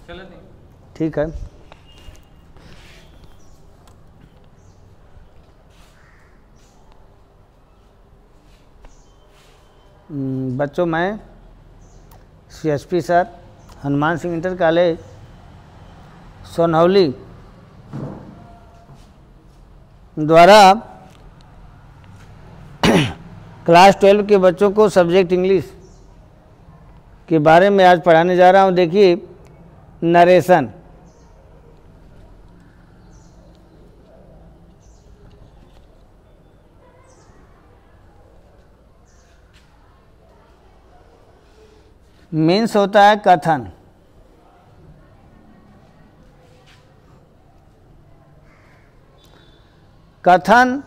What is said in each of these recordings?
ठीक है। बच्चों, मैं CSP sir, Hanuman Singh inter college Sonhauli द्वारा क्लास 12 के बच्चों को सब्जेक्ट इंग्लिश के बारे में आज पढ़ाने जा रहा हूँ। देखिए, नरेशन। मीन्स होता है कथन। कथन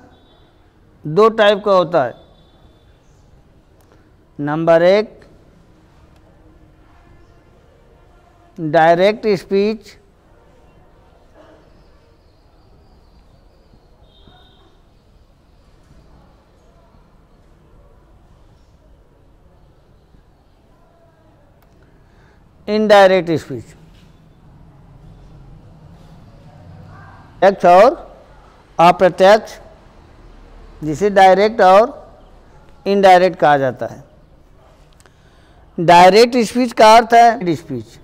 दो टाइप का होता है। Number 1, direct speech, indirect speech. प्रत्यक्ष और अप्रत्यक्ष, जिसे डायरेक्ट और इनडायरेक्ट कहा जाता है। डायरेक्ट स्पीच का अर्थ है स्पीच।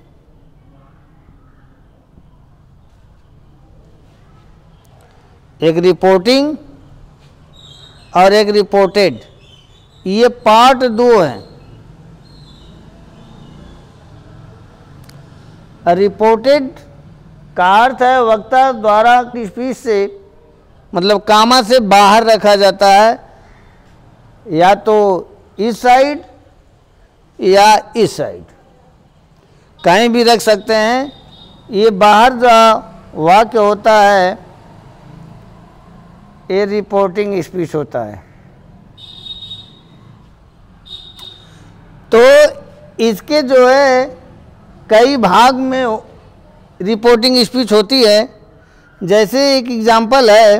एक रिपोर्टिंग और एक रिपोर्टेड, ये पार्ट दो हैं। रिपोर्टेड का अर्थ है वक्ता द्वारा स्पीच से, मतलब कामा से बाहर रखा जाता है, या तो इस साइड या इस साइड, कहीं भी रख सकते हैं। ये बाहर जो वाक्य होता है ये रिपोर्टिंग स्पीच होता है। तो इसके जो है कई भाग में रिपोर्टिंग स्पीच होती है। जैसे एक एग्जाम्पल है,